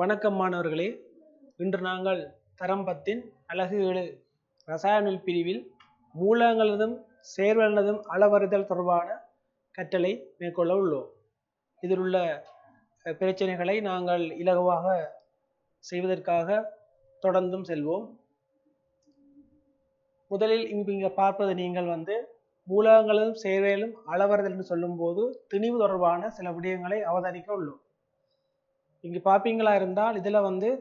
வணக்கம் மாணவர்களே. இன்று நாங்கள் தரம் 10 அலகு 7 ரசாயன பிரிவில் மூலங்களதும் சேர்வனதும் அளவறிதல் தொடர்பான கற்றலை மேற்கொள்ள உள்ளோம். இதில் உள்ள பிரச்சனைகளை நாங்கள் இலகுவாக செய்வதற்காக தொடர்ந்தும் செல்வோம். முதலில் இங்கு பார்ப்பது நீங்கள் மூலங்களும் சேர்வையிலும் அளவறிதல் என்று சொல்லும் போது திணிவு தொடர்பான சில விடயங்களை அவதானிக்க உள்ளோம். இங்கு பார்ப்பீங்களா இருந்தால் இதில்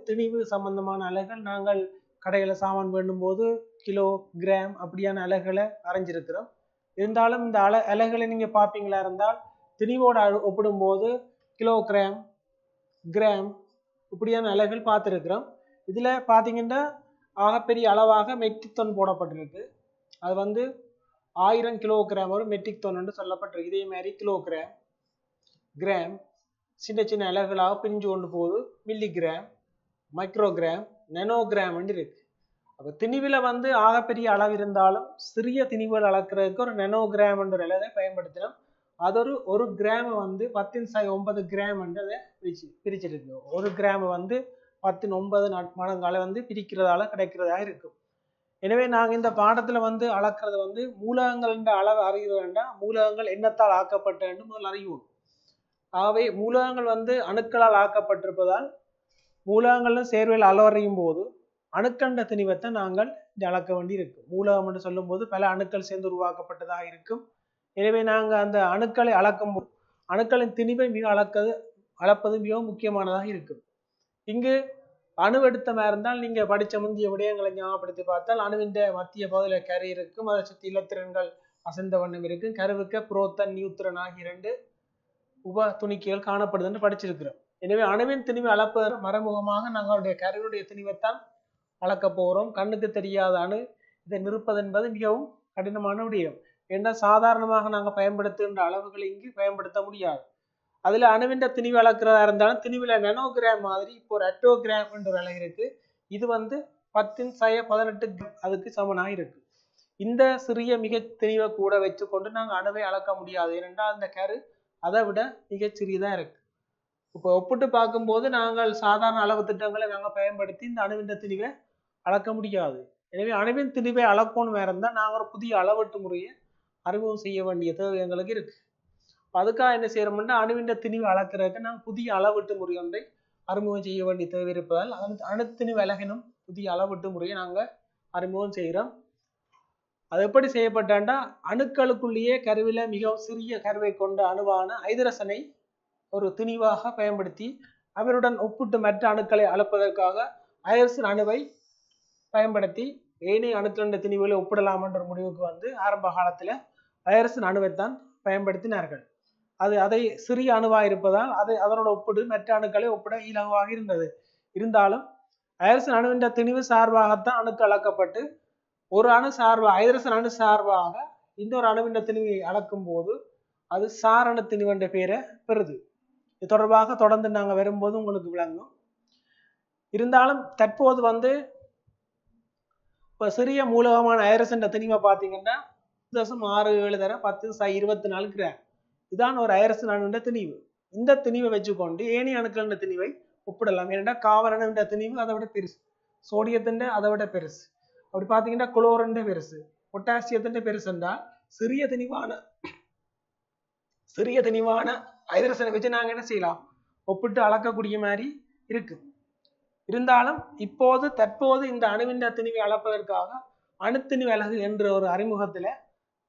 திணிவு சம்பந்தமான அலகுகள் நாங்கள் கடையில் சாமான் வேண்டும் போது கிலோ கிராம் அப்படியான அலகுகளை அரைஞ்சிருக்கிறோம். இருந்தாலும் இந்த அலகுகளை நீங்கள் பார்ப்பீங்களா இருந்தால் திணிவோடு ஒப்பிடும்போது கிலோகிராம் கிராம் இப்படியான அலகுகள் பார்த்துருக்கிறோம். இதில் பார்த்தீங்கன்னா ஆகப்பெரிய அளவாக மெட்ரிக் டன் போடப்பட்டிருக்கு. அது 1000 கிலோகிராம் ஒரு மெட்ரிக் டன் என்று சொல்லப்பட்டிருக்கு. இதே மாதிரி கிலோகிராம் கிராம் சின்ன சின்ன அலகுகளாக பிரிஞ்சு கொண்டு போகுது. மில்லிகிராம் மைக்ரோகிராம் நானோகிராம் இருக்கு. அப்போ திணிவில் ஆகப்பெரிய அளவு இருந்தாலும் சிறிய திணிவுகள் அளக்கிறதுக்கு ஒரு நானோகிராம் என்ற அளவை பயன்படுத்தினோம். அது ஒரு கிராம் 10⁻9 கிராம் என்றதை பிரிச்சிருக்கு. ஒரு கிராம் 10⁻9 மடங்கால பிரிக்கிறதால கிடைக்கிறதா இருக்கும். எனவே நாங்கள் இந்த பாடத்தில் அளக்கிறது மூலகங்கள் என்ற அளவு அறிய வேண்டாம். மூலகங்கள் எண்ணத்தால் ஆக்கப்பட்ட என்று முதல் அறிவோம். ஆகவே மூலகங்கள் அணுக்களால் ஆக்கப்பட்டிருப்பதால் மூலகங்கள் சேர்வையில் அளவறையும் போது அணுக்கண்ட திணிவத்தை நாங்கள் அளக்க வேண்டி இருக்கு. மூலகம் என்று சொல்லும் போது பல அணுக்கள் சேர்ந்து உருவாக்கப்பட்டதாக இருக்கும். எனவே நாங்கள் அந்த அணுக்களை அளக்கும் போது அணுக்களின் திணிவை அளப்பது மிகவும் முக்கியமானதாக இருக்கும். இங்கு அணுவெடுத்தமாக இருந்தால் நீங்கள் படித்த முந்தைய விடயங்களை ஞாபகப்படுத்தி பார்த்தால் அணுவின் மத்திய பகுதியில் கரு இருக்கும். அதை சுற்றி இலத்திரன்கள் அசைந்த வண்ணம் இருக்கும். கருவுக்கு புரோத்தன் நியூத்திரன் ஆகிய 2 உப துணிக்கைகள் காணப்படுது என்று படிச்சிருக்கிறோம். எனவே அணுவின் திணிவை அளப்பதற்கு மறைமுகமாக நாங்களுடைய கருவினுடைய திணிவைத்தான் அளக்க போகிறோம். கண்ணுக்கு தெரியாத அணு இதை நிற்பது என்பது மிகவும் கடினமான விடயம். ஏன்னா சாதாரணமாக நாங்கள் பயன்படுத்துகின்ற அளவுகளை இங்கு பயன்படுத்த முடியாது. அதில் அணுவின் திணிவு அளக்கிறதா இருந்தாலும் திணிவில் நானோகிராம் மாதிரி இப்போ ஒரு அட்டோகிராம் என்ற ஒரு அலகு இருக்கு. இது 10⁻18 அதுக்கு சமனாக இருக்கு. இந்த சிறிய மிக திணிவை கூட வச்சுக்கொண்டு நாங்கள் அணுவை அளக்க முடியாது. ஏனென்றால் அந்த கரு அதை விட மிகச்சிறியதாக இருக்கு. இப்போ ஒப்பிட்டு பார்க்கும்போது நாங்கள் சாதாரண அளவு திட்டங்களை நாங்கள் பயன்படுத்தி இந்த அணுவின் திணிவை அளக்க முடியாது. எனவே அணுவின் திணிவை அளக்கணும் இருந்தால் நாங்கள் ஒரு புதிய அளவீட்டு முறையை அறிமுகம் செய்ய வேண்டிய தேவை எங்களுக்கு இருக்கு. அதுக்காக என்ன செய்யறோம்னா அணுவின் திணிவை அளக்கிறதுக்கு நாங்கள் புதிய அளவீட்டு முறை ஒன்றை அறிமுகம் செய்ய வேண்டிய தேவை இருப்பதால் அணுத்திணிவு அலகினும் புதிய அளவீட்டு முறையை நாங்கள் அறிமுகம் செய்கிறோம். அது எப்படி செய்யப்பட்டாண்டா அணுக்களுக்குள்ளேயே கருவில மிகவும் சிறிய கருவை கொண்ட அணுவான ஐதரசனை ஒரு திணிவாக பயன்படுத்தி அவருடன் ஒப்பிட்டு மற்ற அணுக்களை அளப்பதற்காக ஐதரசன் அணுவை பயன்படுத்தி ஏனைய அணுக்களின் திணிவுகளை ஒப்பிடலாம் என்ற முடிவுக்கு ஆரம்ப காலத்துல ஐதரசன் அணுவைத்தான் பயன்படுத்தினார்கள். அதை சிறிய அணுவாக இருப்பதால் அதனோட ஒப்பிடு மற்ற அணுக்களை ஒப்பிட இலகுவாக இருந்தது. இருந்தாலும் ஐதரசன் அணுவின் திணிவு சார்பாகத்தான் அணுக்கள் அளக்கப்பட்டு ஒரு அணு சார்பாக ஐதரசன் அணு சார்பாக இன்னொரு அணுவின் திணிவை அளக்கும் போது அது சாரண திணிவு என்ற பெயரை பெறுது. இது தொடர்பாக தொடர்ந்து நாங்கள் வரும்போது உங்களுக்கு விளங்கும். இருந்தாலும் தற்போது இப்போ சிறிய மூலகமான ஐதரசன் திணிவை பார்த்தீங்கன்னா 0.67 தர 10⁻24 கிராம். இதான் ஒரு ஐதரசன் அணுவின் திணிவு. இந்த திணிவை வச்சுக்கொண்டு ஏனைய அணுக்களின் திணிவை ஒப்பிடலாம். ஏனென்றால் காவல் அணுவின் திணிவு அதை விட பெருசு, சோடியத்தின் அதை விட பெருசு. அப்படி பார்த்தீங்கன்னா குளோரின் பெருசு, பொட்டாசியத்தின் பெருசு என்றால் சிறிய திணிவான ஐதரசனை வச்சு நாங்கள் என்ன செய்யலாம், ஒப்பிட்டு அளக்கக்கூடிய மாதிரி இருக்கு. இருந்தாலும் தற்போது இந்த அணுவின் திணிவை அளப்பதற்காக அணுத்திணிவு அலகு என்ற ஒரு அறிமுகத்துல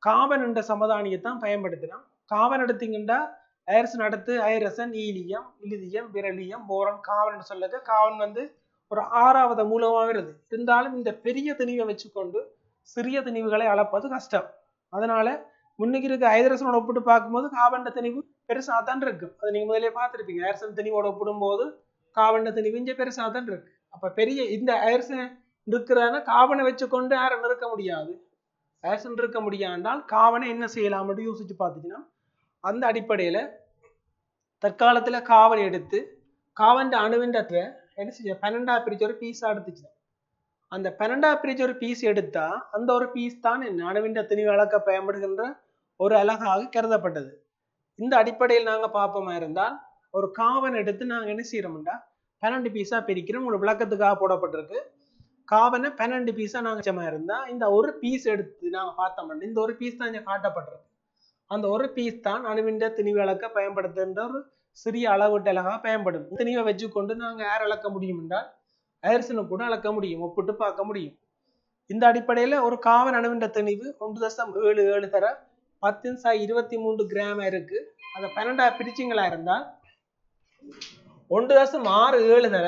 காபன் என்ற சமதானியத்தான் பயன்படுத்தினோம். காபன் எடுத்தீங்கன்னா ஐதரசன் அடுத்து ஐதரசன், ஈலியம், இலிதியம், பெரிலியம், போரான், காவன் என்று சொல்லுங்க. காவன் ஒரு 6வது மூலமாக வருது. இருந்தாலும் இந்த பெரிய திணிவை வச்சுக்கொண்டு சிறிய திணிவுகளை அளப்பது கஷ்டம். அதனால முன்னுக்கு இருக்க ஐதரசனோட ஒப்பிட்டு பார்க்கும்போது காபன் திணிவு பெருசாக தான் இருக்கு. அதை நீங்க முதலே பார்த்துருப்பீங்க. ஐதரசன் திணிவோட ஒப்பிடும் போது காபன் திணிவு இங்கே பெருசாக தான் இருக்கு. அப்ப பெரிய இந்த ஐதரசன் இருக்கிறான காபனை வச்சுக்கொண்டு யாரும் நிற்க முடியாது. ஐதரசன் இருக்க முடியாண்டால் காவனை என்ன செய்யலாம் அப்படின்னு யோசிச்சு பார்த்துச்சுன்னா அந்த அடிப்படையில தற்காலத்துல காவனை எடுத்து காவன் அணுவின் என்ன செய்ய 12 பிரிச்சு ஒரு பீஸா எடுத்துச்சு. அந்த 12 பிரிச்சு ஒரு பீஸ் எடுத்தா அந்த ஒரு பீஸ் தான் என்ன அணுவின் திணிவு அளக்க பயன்படுகின்ற ஒரு அலகாக கருதப்பட்டது. இந்த அடிப்படையில் நாங்க பார்ப்போமா இருந்தால் ஒரு காவன் எடுத்து நாங்க என்ன செய்யறோம்டா 12 பீஸா பிரிக்கிறோம். உங்களுக்கு விளக்கத்துக்காக போடப்பட்டிருக்கு. காவனை 12 பீஸா நாங்கள் இருந்தா இந்த ஒரு பீஸ் எடுத்து நாங்கள் பார்த்தோம். இந்த ஒரு பீஸ் தான் இங்கே காட்டப்பட்டிருக்கு. அந்த ஒரு பீஸ் தான் அணுவிண்ட திணிவு அளக்க பயன்படுத்துகின்ற ஒரு சிறிய அளவீட்டலாக பயன்படும். திணிவை வச்சுக்கொண்டு நாங்கள் ஏர் அளக்க முடியும் என்றால் ஏர்சனு கூட அளக்க முடியும், ஒப்பிட்டு பார்க்க முடியும். இந்த அடிப்படையில் ஒரு காவன் அணுவிண்ட திணிவு 1.77 தர 10⁻23 கிராம் இருக்கு. அதை 12 பிரிச்சிங்களா இருந்தால் 1.67 தர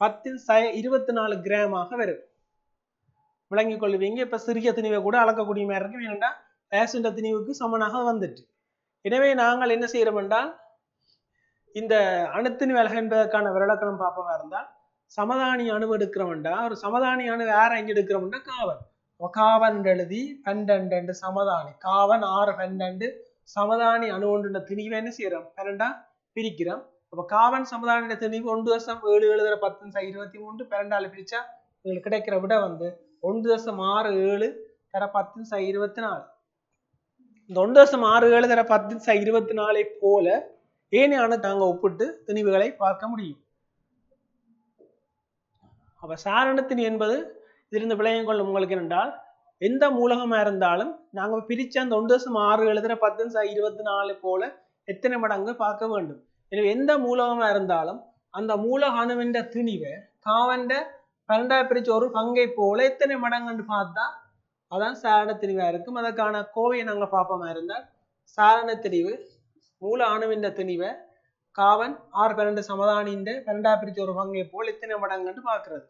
10⁻24 கிராமாக வரும். விளங்கிக் கொள்வீங்க. இப்ப சிறிய திணிவை கூட அளக்கக்கூடிய மாதிரி இருக்கு. ஏனென்றா ஏர்சன்ட திணிவுக்கு சமனாக வந்துட்டு. எனவே நாங்கள் என்ன செய்யறோம் என்றால் இந்த அணுத்திணிவு அலகு என்பதற்கான விரலக்கணம் பார்ப்பதா இருந்தால் சமதானி அணு எடுக்கிறோம்டா ஒரு சமதானி அணு வேற எங்க எடுக்கிறோம்னா காவன். காவன் எழுதி 12 சமதானி காவன் 6 12 சமதானி அணு ஒன்று திணிவை என்ன செய்யறோம் 12 பிரிக்கிறோம். அப்ப காவன் சமதானிய திணிவு 1.77 தர 10⁻23 12 பிரிச்சா உங்களுக்கு கிடைக்கிற விட வந்து 1.67 தர 10⁻24. இந்த 1.67 தர 10⁻24 போல ஏனைய அணு தாங்க ஒப்பிட்டு திணிவுகளை பார்க்க முடியும். அப்ப சாரணத்தின் என்பது இதிலிருந்து விளையம் கொள்ளும் உங்களுக்கு என்றால் எந்த மூலகமா இருந்தாலும் நாங்க பிரிச்ச அந்த 1.67 தர 10⁻24 போல எத்தனை மடங்கு பார்க்க வேண்டும். எனவே எந்த மூலகமா இருந்தாலும் அந்த மூலக அணுவின் திணிவை காவண்ட 12 பிரிச்ச ஒரு பங்கை போல எத்தனை மடங்குன்னு பார்த்தா அதான் சாரண திணிவா இருக்கும். அதற்கான கோவையை நாங்க பார்ப்போமா இருந்தால் சாரண திணிவு மூல அணுவின் திணிவை காவன் 6 12 சமதானின் 12 பிரிச்ச ஒரு பங்கை போல் எத்தனை மடங்குன்னு பார்க்கிறது.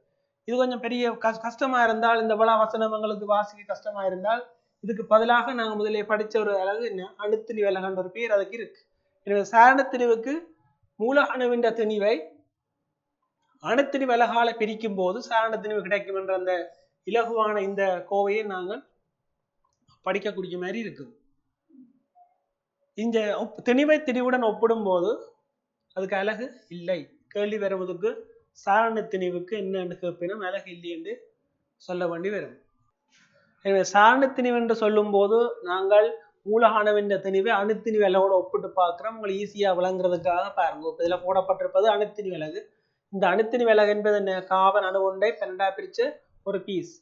இது கொஞ்சம் பெரிய கஷ்டமா இருந்தால் இந்த விழா வசனங்களுக்கு வாசிக்க கஷ்டமா இருந்தால் இதுக்கு பதிலாக நாங்க முதலே படிச்ச ஒரு அழகு என்ன அணுத்திணிவு அலகுன்ற ஒரு பேர் அதுக்கு இருக்கு. எனவே சாரண திணிவுக்கு மூல அணுவின் திணிவை அணுத்திணிவு அலகால பிரிக்கும் போது சாரண திணிவு கிடைக்கும் என்ற அந்த இலகுவான இந்த கோவையை நாங்கள் படிக்கக்கூடிய மாதிரி இருக்குது. இந்த திணிவை திணிவுடன் ஒப்பிடும் போது அதுக்கு அழகு இல்லை. கேள்வி வருவதற்கு சாரண திணிவுக்கு என்னன்னு கேட்பினும் அழகு இல்லை என்று சொல்ல வேண்டி வரும். எனவே சாரண திணிவு என்று சொல்லும் போது நாங்கள் மூலகானவின் திணிவை அணுத்திணிவு அலகோட ஒப்பிட்டு பார்க்கிறோம். உங்களுக்கு ஈஸியா விளங்குறதுக்காக பாருங்க. இதுல போடப்பட்டிருப்பது அணுத்திணிவு அலகு. இந்த அணுத்திணிவு அலகு என்பது என்ன காவன் அணு ஒன்றை 12 பிரிச்ச ஒரு பீஸ்.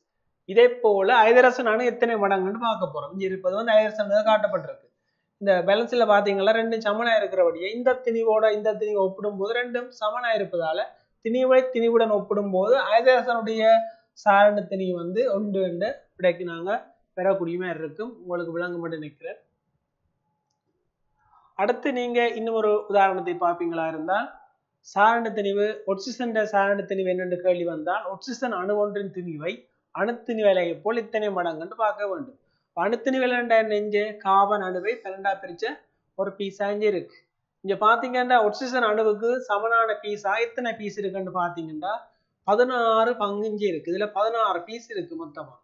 இதே போல ஐதரசன் அணு எத்தனை மடங்குன்னு பார்க்க போறோம். இங்க இருப்பது வந்து ஐதரசன் காட்டப்பட்டிருக்கு. இந்த பேலன்ஸ்ல பாத்தீங்கன்னா ரெண்டும் சமனா இருக்கிறபடியே இந்த திணிவோட இந்த திணிவை ஒப்பிடும் போது ரெண்டும் சமனா இருப்பதால திணிவை திணிவுடன் ஒப்பிடும் போது ஐதரசனுடைய சாரண திணிவு வந்து 1 என்ற விடைக்கு நாங்க பெறக்கூடிய மாதிரி இருக்கும். உங்களுக்கு விளங்க மட்டும் நினைக்கிறேன். அடுத்து நீங்க இன்னும் ஒரு உதாரணத்தை பார்ப்பீங்களா இருந்தால் சாரண திணிவு ஒட்சிசன் சாரண திணிவு என்னென்று கேள்வி வந்தால் ஒட்சிசன் அணு ஒன்றின் திணிவை அணுத்திணிவு அலகை போல் இத்தனை மடங்குன்னு பார்க்க வேண்டும். அணுத்திணிவு நெஞ்சு காவன் அணுவை 12 பிரிச்ச ஒரு பீஸா இங்க இருக்கு. இங்க பாத்தீங்கன்னா ஒட்சிசன் அணுவுக்கு சமனான பீஸா எத்தனை பீஸ் இருக்குன்னு பாத்தீங்கன்னா 16 பங்குஞ்சி இருக்கு. இதுல 16 பீஸ் இருக்கு மொத்தமா.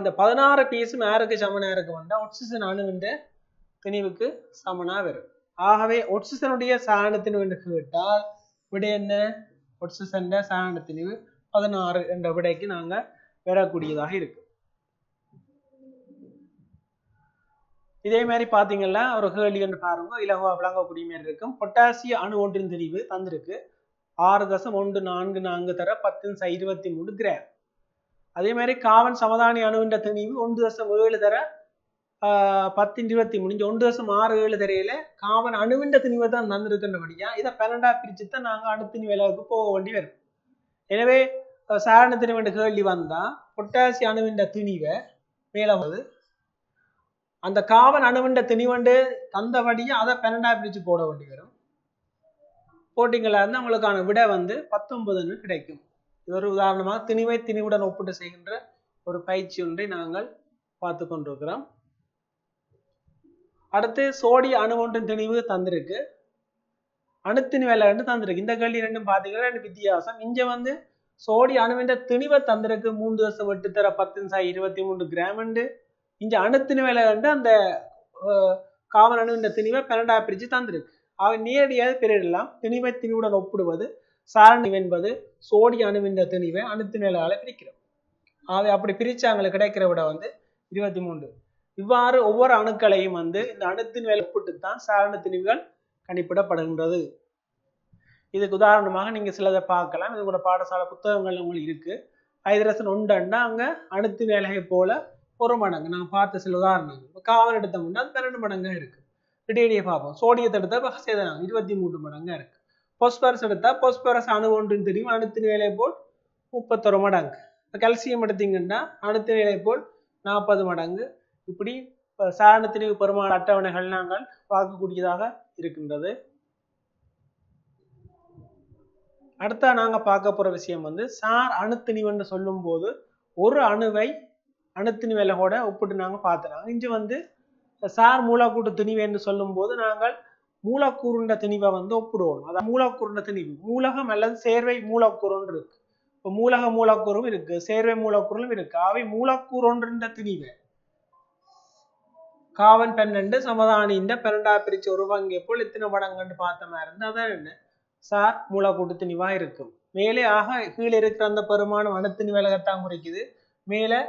இந்த 16 பீஸும் யாருக்கு சமனா இருக்கும்னா ஒட்சிசன் அணுவின் திணிவுக்கு சமனா வரும். ஆகவே ஒட்சிசனுடைய சாரண திணிவு என்று கேட்டால் விடை என்ன ஒட்சிசன் சாரண திணிவு 16 என்ற விடைக்கு நாங்க பெறக்கூடியதாக இருக்கு. இதே மாதிரி பாத்தீங்கன்னா ஒரு கேள்வி என்று பாருங்க இலகுவா விளங்கக்கூடிய மாதிரி இருக்கும். பொட்டாசிய அணு ஒன்றின் திணிவு தந்திருக்கு 6.144 தர 10⁻23 கிராம். அதே மாதிரி காவன் சமதானி அணுவின் திணிவு 1.7 தர 10⁻23 1.67 தரையில காவன் அணுவின் திணிவை தான் தந்திருக்கின்றபடியா இதை 12 பிரிச்சுதான் நாங்க அணுத்திணிவு அலகுக்கு போக வேண்டி வரும். எனவே சாரண திணிவு கேள்வி வந்தா பொட்டாசிய அணுவின் திணிவை மேல வந்து அந்த காவன் அணுவின் திணிவண்டு தந்தபடியா அதை 12 பிரிச்சு போட வேண்டி வரும். போட்டிங்களா இருந்தா உங்களுக்கான விடை வந்து 19 கிடைக்கும். இது ஒரு உதாரணமாக திணிவை திணிவுடன் ஒப்பிட்டு செய்கின்ற ஒரு பயிற்சி ஒன்றை நாங்கள் பார்த்து கொண்டிருக்கிறோம். அடுத்து சோடிய அணு ஒன்றின் திணிவு தந்திருக்கு அணுத்திணிவு அலகு தந்திருக்கு. இந்த கேள்வி ரெண்டும் பாத்தீங்கன்னா ரெண்டு வித்தியாசம். இங்க வந்து சோடிய அணுவின் திணிவை தந்திருக்கு 3.8 தர 10⁻23 கிராம். இங்க அணுத்திணிவு அலகு அந்த காவன் அணுவின் திணிவை 12 பிரிச்சு தந்திருக்கு. ஆக நேரடியாக பெயரிடலாம். திணிவை திணிவுடன் ஒப்பிடுவது சாரண என்பது சோடிய அணுவின் திணிவை அணுத்திணிவு அலகால பிரிக்கிறோம். ஆக அப்படி பிரிச்சாங்களுக்கு கிடைக்கிற விட வந்து 23. இவ்வாறு ஒவ்வொரு அணுக்களையும் வந்து இந்த அணுத்திணிவு ஒப்பிட்டு தான் சாரண திணிவுகள் கணிப்பிடப்படுகின்றது. இதுக்கு உதாரணமாக நீங்க சிலதை பார்க்கலாம். இது கூட பாடசாலை புத்தகங்கள் உங்களுக்கு இருக்கு. ஹைட்ரசன் உண்டுன்னா அங்க அணுத்தின் வேலையை போல 1 மடங்கு. நாங்க பார்த்த சில உதாரணங்கள். காவல் எடுத்தோம்னா 12 மடங்கா இருக்கு. இடையிடையே பார்ப்போம். சோடியத்தை எடுத்தா சேதனம் 23 மடங்கா இருக்கு. பாஸ்பரஸ் எடுத்தா பாஸ்பரஸ் அணு ஒன்றுன்னு தெரியும், அணுத்தின் வேலை போல் 31 மடங்கு. கால்சியம் எடுத்தீங்கன்னா அணுத்தின் வேலை போல் 40 மடங்கு. இப்படி சாரண திணிவு பெருமான அட்டவணைகள் நாங்கள் பார்க்கக்கூடியதாக இருக்கின்றது. அடுத்த நாங்க பார்க்க போற விஷயம் வந்து சார் அணுத்திணிவுன்னு சொல்லும் போது ஒரு அணுவை அணுத்திணிவு கூட ஒப்பிட்டு நாங்க பார்த்துனாங்க. இங்க வந்து சார் மூலக்கூட்டு திணிவு என்று சொல்லும் போது நாங்கள் மூலக்கூறுண்ட திணிவை வந்து ஒப்பிடுவோம். அதாவது மூலக்கூறுண்ட திணிவு மூலகம் அல்லது சேர்வை மூலக்கூறுன்னு இருக்கு. இப்போ மூலக மூலக்கூறும் இருக்கு, சேர்வை மூலக்கூறும் இருக்கு. அவை மூலக்கூறு ஒன்றுன்ற திணிவு காவன் 12 சமதானின்ற 12 பிரிச்சு ஒரு பங்கை போல் எத்தனை மடங்குன்னு பார்த்த மாதிரி இருந்து அதான் என்ன சார் மூலக்கூட்டு திணிவா இருக்கும். மேலே ஆக கீழே இருக்கிற அந்த பெருமானம் அணுத்திணிவு விலகத்தான் குறிக்குது. மேலே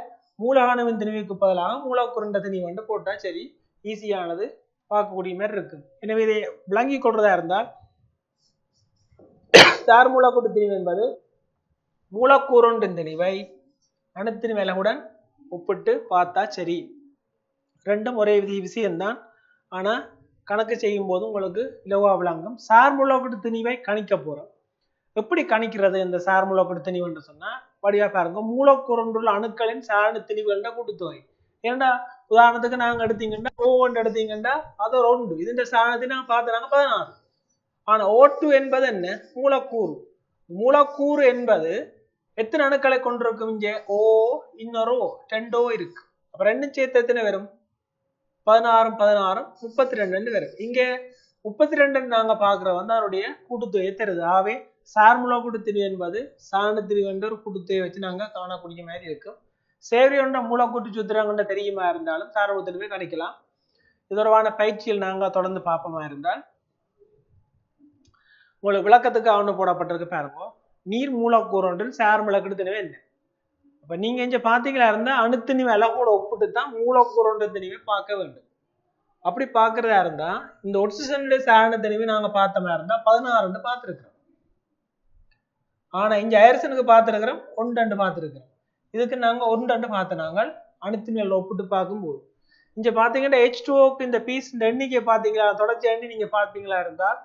மூலகாணுவின் திணிவுக்கு பதிலாக மூலக்கூறுண்ட திணிவு போட்டா சரி, ஈஸியானது பார்க்கக்கூடிய மாதிரி இருக்கு. எனவே இதை விளங்கி கொள்றதா இருந்தால் சார் மூலக்கூட்டு திணிவு என்பது மூலக்கூறொன்றின் திணிவை அணுத்தின் விலகுடன் ஒப்பிட்டு பார்த்தா சரி. ரெண்டும் ஒரே விஷயம்தான். ஆனா கணக்கு செய்யும் போது உங்களுக்கு இலவா விளங்கும். சார் மூலக்கூட்டு திணிவை கணிக்க போறோம். எப்படி கணிக்கிறது இந்த சார் மூலக்கூட்டு திணிவு என்று சொன்னா வடிவா பாருங்க. மூலக்கூறுள்ள அணுக்களின் சாரண திணிவுகள கூட்டுத்தொகை. ஏன்டா உதாரணத்துக்கு நாங்க எடுத்தீங்கன்னா O1 எடுத்தீங்கன்னா அது ஒரு 1. இதுன்ற சாரணத்தை நாங்க பார்த்துறாங்க 16. ஆனா O2 என்பது என்ன மூலக்கூறு. மூலக்கூறு என்பது எத்தனை அணுக்களை கொண்டிருக்கும்? இங்கே O இன்னொரு 2 இருக்கு. அப்ப ரெண்டும் சேர்த்து எத்தனை வரும்? 16 16 32 வரும். இங்க 32 நாங்க பாக்குற வந்து அவருடைய கூட்டுத்தொகையை தருது. ஆகவே சார் மூலக்கூட்டு திணிவு என்பது சாரண திணிவு என்ற ஒரு கூட்டுத்தொகையை வச்சு நாங்க காணக்கூடிய மாதிரி இருக்கும். சேவையொன்ற மூலக்கூட்டு சூத்திரங்கள்ட தெரியுமா இருந்தாலும் சார் மூலக்கூட்டு திணிவை கணிக்கலாம். இது தொடர்பான பயிற்சியில் நாங்க தொடர்ந்து பார்ப்போமா இருந்தால் உங்களுக்கு விளக்கத்துக்கு ஆவணம் போடப்பட்டிருக்கு பாருங்க. நீர் மூலக்கூறு ஒன்றில் சார் மூலக்கூட்டு திணிவு என்ன? அப்ப நீங்க இங்க பாத்தீங்களா இருந்தா அணுத்திணிவு விலகோட ஒப்பிட்டு தான் மூலக்கூறு ஒன்ற திணிவை பார்க்க வேண்டும். அப்படி பாக்குறதா இருந்தா இந்த ஒட்சிசனுடைய சாரண திணிவு நாங்க பார்த்தோமா இருந்தா 16 பார்த்திருக்கிறோம். ஆனா இங்க ஐரசனுக்கு பார்த்திருக்கிறோம் 1 பார்த்திருக்கிறோம். இதுக்கு நாங்க 1 பார்த்த நாங்கள் அணுத்திணிவுல ஒப்பிட்டு பார்க்கும்போது இங்க பாத்தீங்கன்னா H2Oக்கு இந்த பீஸ் எண்ணிக்கை பாத்தீங்களா தொடர்ச்சி எண்ணி நீங்க பாத்தீங்களா இருந்தால்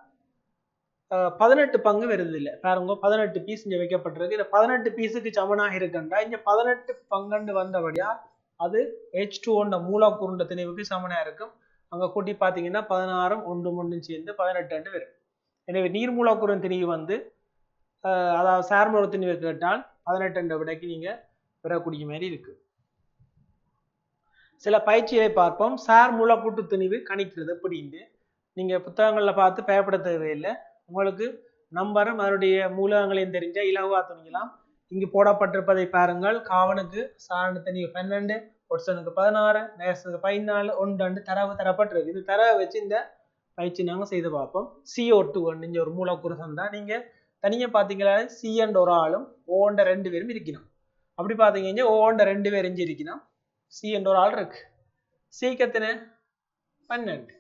18 பங்கு வருது இல்லை பாருங்க. 18 பீஸ் இங்க வைக்கப்பட்டிருக்கு. இந்த 18 பீஸுக்கு சமனாக இருக்குண்டா இங்க 18 பங்குண்டு வந்தபடியா அது H2O மூலக்கூறுண்ட திணிவுக்கு சமனா இருக்கும். அங்க கூட்டி பாத்தீங்கன்னா 16 1 3 சேர்ந்து 18 வரும். எனவே நீர் மூலக்கூறின் திணிவு வந்து அதாவது சார் மூலக்கூறு திணிவு கேட்டால் 18 விடைக்கு நீங்க பெறக்கூடிய மாதிரி இருக்கு. சில பயிற்சிகளை பார்ப்போம். சார் மூலக்கூட்டு திணிவு கணிக்கிறது எப்படின்னு நீங்க புத்தகங்கள்ல பார்த்து பயப்பட தேவையில்லை. உங்களுக்கு நம்பரும் அதனுடைய மூலகங்களையும் தெரிஞ்ச இலகுவா துணிக்கலாம். இங்கு போடப்பட்டிருப்பதை பாருங்கள். காவனுக்கு சாரண திணிவு 12, ஒட்சனுக்கு 16, நேசனுக்கு 14, 1 தரவு தரப்பட்டிருக்கு. இது தரவை வச்சு இந்த பயிற்சி நாங்க செய்து பார்ப்போம். CO2 இங்க ஒரு மூலக்கூறு சந்தா நீங்க தனியா பாத்தீங்களா C என்ற ஒரு ஆளும் O என்ற 2 பேரும் இருக்கணும். அப்படி பாத்தீங்க O என்ற 2 பேர் இங்க இருக்கணும், C என்ற ஒரு ஆள் இருக்கு. Cக்கு எத்தனை 12,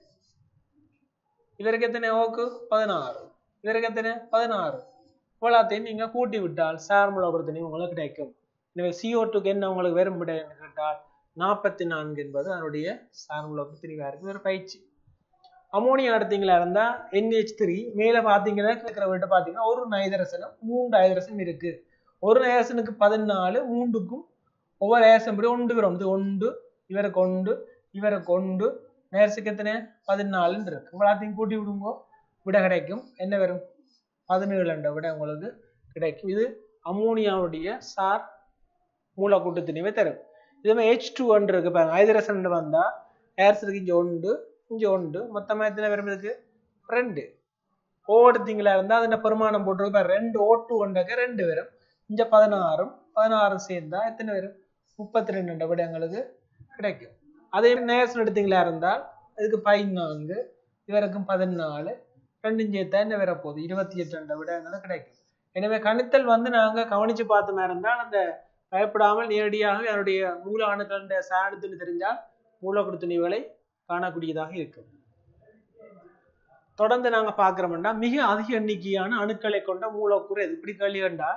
இவருக்கு எத்தனை Oக்கு 16, இவருக்கு எத்தனை 16. இவ்வளோத்தையும் நீங்க கூட்டி விட்டால் சார் மூலக்கூறு திணிவு உங்களுக்கு கிடைக்கும். எனவே CO2க்கு என்ன உங்களுக்கு வெறும் விடை என்று கேட்டால் 44 என்பது அதனுடைய சார் மூலக்கூறு திணிவா இருக்கு. ஒரு பயிற்சி. அமோனியா எடுத்தீங்களா இருந்தா NH3 மேல பாத்தீங்கன்னா கேட்கிற வீட்டை பாத்தீங்கன்னா ஒரு நைதரசனும் 3 ஹைட்ரசனும் இருக்கு. ஒரு நைதரசனுக்கு 14, 3க்கும் ஒவ்வொரு ஹைட்ரசன் படி 1 வரும். 1 இவருக்கு 1 இவருக்கு 1 நைதரசனுக்கு எத்தனை 14 இருக்கு. இவ்வளோத்தையும் கூட்டி விடுங்க விடை கிடைக்கும். என்ன வரும் 17 என்ற விடை உங்களுக்கு கிடைக்கும். இது அமோனியாவுடைய சார் மூலக்கூட்டு திணிவை தரும். இதுமே H2 இருக்கு பாருங்க. ஹைட்ரசன் வந்தா ஹைட்ரசனுக்கு இங்க 1 இங்க 1 மொத்தமா எத்தனை வரும்? இருக்கு 2. O எடுத்தீங்களா இருந்தா அதுல பெருமானம் போட்டிருக்கு 2 O2 ஒன்றுக்கு 2 வரும். இங்க 16 சேர்ந்தா எத்தனை வரும்? 32 என்ற விடை எங்களுக்கு கிடைக்கும். அதே நேசன் எடுத்தீங்களா இருந்தால் இதுக்கு 14, இவருக்கும் 14, 2 சேர்த்தா என்ன வர போகுது 28 என்ற விடை எங்களுக்கு கிடைக்கும். எனவே கணித்தல் வந்து நாங்க கவனிச்சு பார்த்தோமா இருந்தால் அந்த பயப்படாமல் நேரடியாக அதனுடைய மூல அணுக்களுடைய சாரணத்தின் தெரிஞ்சால் மூலக்கூறு திணிவுகளை காணக்கூடியதாக இருக்கும். தொடர்ந்து நாங்க பாக்குறோம்னா மிக அதிக எண்ணிக்கையான அணுக்களை கொண்ட மூலக்கூறு எது? இப்படி கேள்விண்டா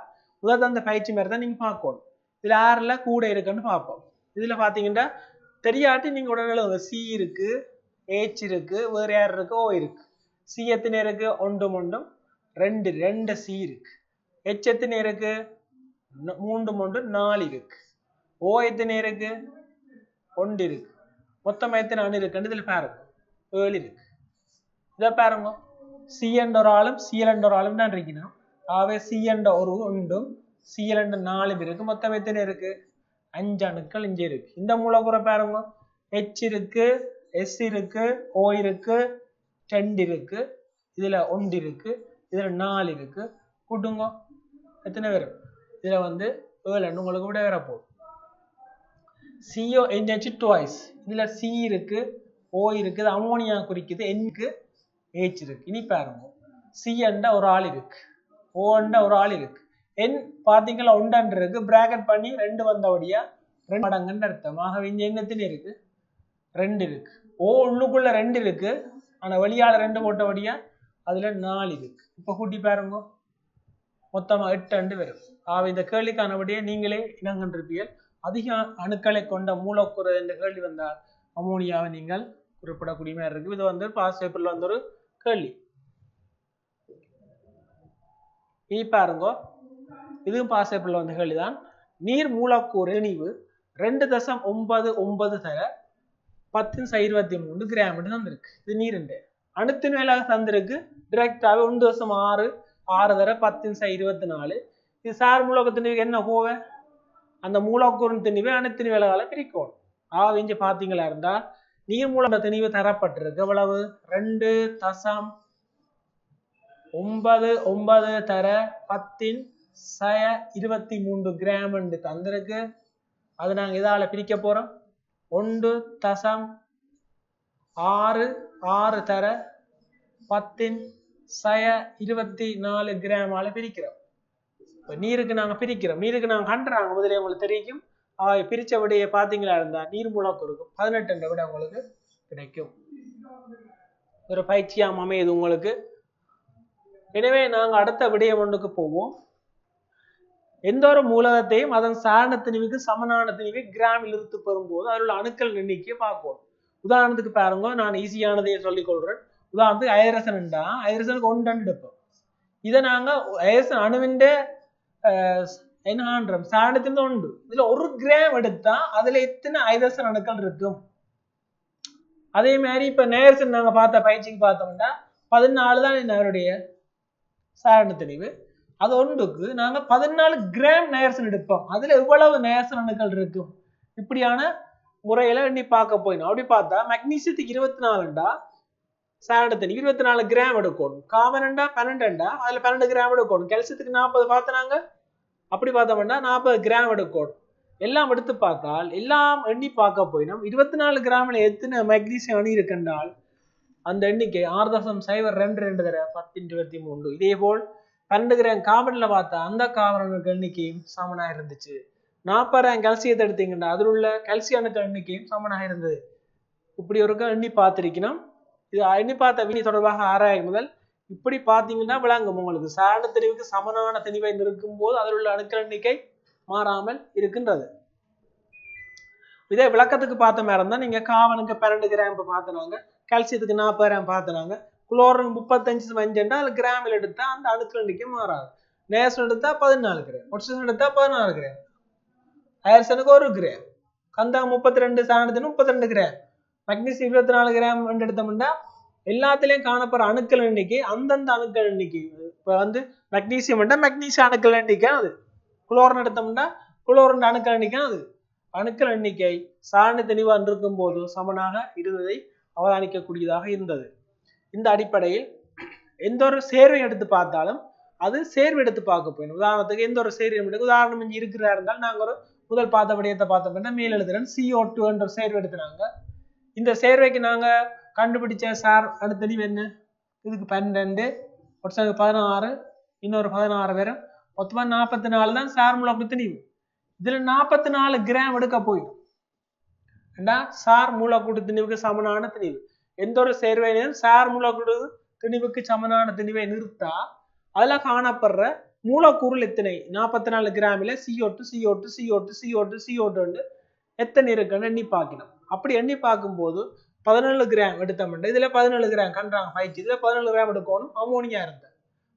முதல் அந்த பயிற்சி மாதிரி தான் நீங்க பார்க்கணும். இதுல யாருல கூட இருக்குன்னு பார்ப்போம். இதுல பாத்தீங்கன்னா தெரியாட்டி நீங்க உடனே சி இருக்கு, H இருக்கு, வேற யார் இருக்கு, O இருக்கு. C எத்தனை இருக்கு? ஒன்றும் ரெண்டு C இருக்கு. H எத்தனை இருக்கு? 3 4 இருக்கு. O எத்தனை இருக்கு? 1 இருக்கு. மொத்தம் எத்தனை அணு இருக்குன்னு இதுல பாருங்க, 7 இருக்கு. இதை பாருங்க, C என்ற ஒரு ஆளும் Cl என்ற ஒரு ஆளும் தான் இருக்கணும். ஆகவே C என்ற ஒரு ஒன்றும் Cl என்ற 4 இருக்கு. மொத்தம் எத்தனை இருக்கு? 5 அணுக்கள் இங்கே இருக்கு. இந்த மூலக்கூறை பாருங்க, H இருக்கு, S இருக்கு, O இருக்கு, 2 இருக்கு, இதுல 1 இருக்கு, இதுல 4 இருக்கு. கூட்டுங்க, எத்தனை வரும்? இதுல 7 உங்களுக்கு விட வேற போகும். CONH twice. இதுல C இருக்கு, O இருக்குது, அமோனியா குறிக்குது, N க்கு H இருக்கு. இனி பாருங்க, C என்ற ஒரு ஆள் இருக்கு, O என்ற ஒரு ஆள் இருக்கு, N பாத்தீங்களா 1 இருக்கு, பிராக்கெட் பண்ணி 2 வந்தபடியா 2 மடங்குன்னு அர்த்தம். ஆகவே இங்க என்னத்தின் இருக்கு? 2 இருக்கு. O உள்ளுக்குள்ள 2 இருக்கு, ஆனா வெளியால 2 போட்டபடியா அதுல 4 இருக்கு. இப்ப கூட்டி பாருங்க, மொத்தமா 8 வரும். ஆகவே இந்த கேள்விக்கானபடியே நீங்களே இனங்கண்டிருப்பீர்கள். அதிக அணுக்களை கொண்ட மூலக்கூறு என்ற கேள்வி வந்தால் அமோனியாவை நீங்கள் குறிப்பிடக்கூடிய மாதிரி இருக்கு. இது பாஸ் பேப்பர்ல ஒரு கேள்வி. இனி பாருங்க, இதுவும் பாஸ் பேப்பர்ல வந்த கேள்விதான். நீர் மூலக்கூறு இணைவு 2.99 தர 10⁻23 கிராம் தந்திருக்கு. இது நீர் அணுத்தின் மேலாக தந்திருக்கு. டிரெக்டாவே 1.6 தர 10⁻24. இது சார் மூலகத்தின் என்ன போவேன்? அந்த மூலக்கூறின் திணிவை அணுத்தின் வேலைகால பிரிக்கணும். இங்க பாத்தீங்களா இருந்தா நீர் மூலக திணிவு தரப்பட்டிருக்கு. எவ்வளவு? 2.99 தர 10⁻23 கிராம் தந்திருக்கு. அது நாங்க இதால பிரிக்க போறோம். 1.66 தர 10⁻24 கிராமால பிரிக்கிறோம். நீருக்கு நாங்க பிரிக்கிறோம். நீருக்கு நாங்க கண்டுறாங்க முதலே உங்களுக்கு தெரியும். பிரிச்ச விடையை பாத்தீங்களா இருந்தா நீர் மூலக்கூறுக்கும் 18 விட உங்களுக்கு கிடைக்கும். ஒரு பயிற்சியாம் அமையுது உங்களுக்கு. எனவே நாங்க அடுத்த விடயம் ஒன்றுக்கு போவோம். எந்த ஒரு மூலகத்தையும் அதன் சாரண திணிவுக்கு சமனான திணிவை கிராமில் இருந்து பெறும்போது அதில் உள்ள அணுக்கள் எண்ணிக்கையை பார்க்கணும். உதாரணத்துக்கு பாருங்க, நான் ஈஸியானதையே சொல்லிக் கொள்றேன். உதாரணத்துக்கு ஐதரசன்டா, ஐதரசனுக்கு 1 எடுப்போம். இதை நாங்க ஐதரசன் அணுவின் என்ன சாரணத்தின் 1. இதுல 1 கிராம் எடுத்தா அதுல எத்தனை ஐதரசன் அணுக்கள் இருக்கும்? அதே மாதிரி இப்ப நேர்சன் நாங்க பார்த்த பயிற்சிக்கு பார்த்தோம்னா 14 தான் அவருடைய சாரண திணிவு. அது 1க்கு நாங்க 14 கிராம் நேர்சன் எடுப்போம். அதுல எவ்வளவு நேர்சன் அணுக்கள் இருக்கும்? இப்படியான முறையில எண்ணி பார்க்க போயிடும். அப்படி பார்த்தா மெக்னீசியத்துக்கு 24டா சாரண திணிவு 24 கிராம் எடுக்கணும். காமன்டா 12டா அதுல 12 கிராம் எடுக்கணும். கால்சியத்துக்கு 40 பார்த்தனாங்க. அப்படி பார்த்தோம்னா 40 கிராம் எடுக்கணும். எல்லாம் எடுத்து பார்த்தால் எல்லாம் எண்ணி பார்க்க போயிடும். 24 கிராம்ல எத்தனை மெக்னீசியம் அணி இருக்குன்றால் அந்த எண்ணிக்கை 6.022 தர 10⁻23. இதே போல் 12 கிராம் கார்பன்ல பார்த்தா அந்த கார்பனுக்கு எண்ணிக்கையும் சமனா இருந்துச்சு. 40 கிராம் கால்சியத்தை எடுத்தீங்கன்னா அதில் உள்ள கால்சிய அணுக்கள் எண்ணிக்கையும் சமனாக இருந்தது. இப்படி ஒரு எண்ணி பார்த்திருக்கணும். இது எண்ணி பார்த்த வினி தொடர்பாக ஆராயும் முதல் இப்படி பார்த்தீங்கன்னா விளங்கும் உங்களுக்கு. சாரண திணிவுக்கு சமனான திணிவை இருக்கும் போது அதில் உள்ள அணுக்கள் எண்ணிக்கை மாறாமல் இருக்கின்றது. இதே விளக்கத்துக்கு பார்த்த மாதிரி இருந்தா நீங்க காவனுக்கு 12 கிராம் பார்த்தனாங்க, கால்சியத்துக்கு 40 கிராம் பார்த்தனாங்க, குளோரின் 35 அதுல கிராமில் எடுத்தா அந்த அணுக்கள் எண்ணிக்கை மாறாது. நேசன் எடுத்தா 14 கிராம், ஒட்சன் எடுத்தா 16 கிராம், ஐதரசனுக்கு 1 கிராம், கந்தகம் 32, சாணத்தின் 32 கிராம், மெக்னீசியம் 24 கிராம் எடுத்தோம்னா எல்லாத்திலையும் காணப்படுற அணுக்கள் எண்ணிக்கை அந்தந்த அணுக்கள் எண்ணிக்கை. இப்ப மெக்னீசியம் மெக்னீசியம் அணுக்கள் எண்ணிக்கை அது, குளோரின் எடுத்தோம்னா குளோரின் அணுக்கள் எண்ணிக்கை அது. அணுக்கள் எண்ணிக்கை சாரண தெளிவா இருக்கும் போது சமனாக இருந்ததை அவதானிக்கக்கூடியதாக இருந்தது. இந்த அடிப்படையில் எந்த ஒரு சேர்வை எடுத்து பார்த்தாலும் அது சேர்வு எடுத்து பார்க்க போயிடும். உதாரணத்துக்கு எந்த ஒரு சேர்வை உதாரணம் இங்க இருக்கிறதா இருந்தால் நாங்க ஒரு முதல் பார்த்த விடயத்தை பார்த்தோம்னா மேல் எழுதுறேன் CO2 என்ற சேர்வு எடுத்துனாங்க. இந்த சேர்வைக்கு நாங்க கண்டுபிடிச்ச சார் அணுத்தெளிவு என்ன? இதுக்கு 12, ஒருத்தருக்கு 16, இன்னொரு 16 பேரும் மொத்தமா 44 தான் சார் மூலக்கூறு தெளிவு. இதுல 44 கிராம் எடுக்க போயிடும். சார் மூலக்கூறு திணிவுக்கு சமனான திணிவு. எந்த ஒரு சேர்வையிலும் சார் மூலக்கூறு திணிவுக்கு சமனான திணிவை நிறுத்தா அதுல காணப்படுற மூலக்கூறுகள் எத்தனை 44 கிராமில CO2 CO2 CO2 CO2 CO2 எத்தனை இருக்குன்னு எண்ணி பார்க்கணும். அப்படி எண்ணி பார்க்கும்போது 17 கிராம் எடுத்தோம்னா இதுல 17 கிராம் கண்டாங்க பயிற்சி இதுல 17 கிராம் எடுக்கணும். அமோனியா இருந்த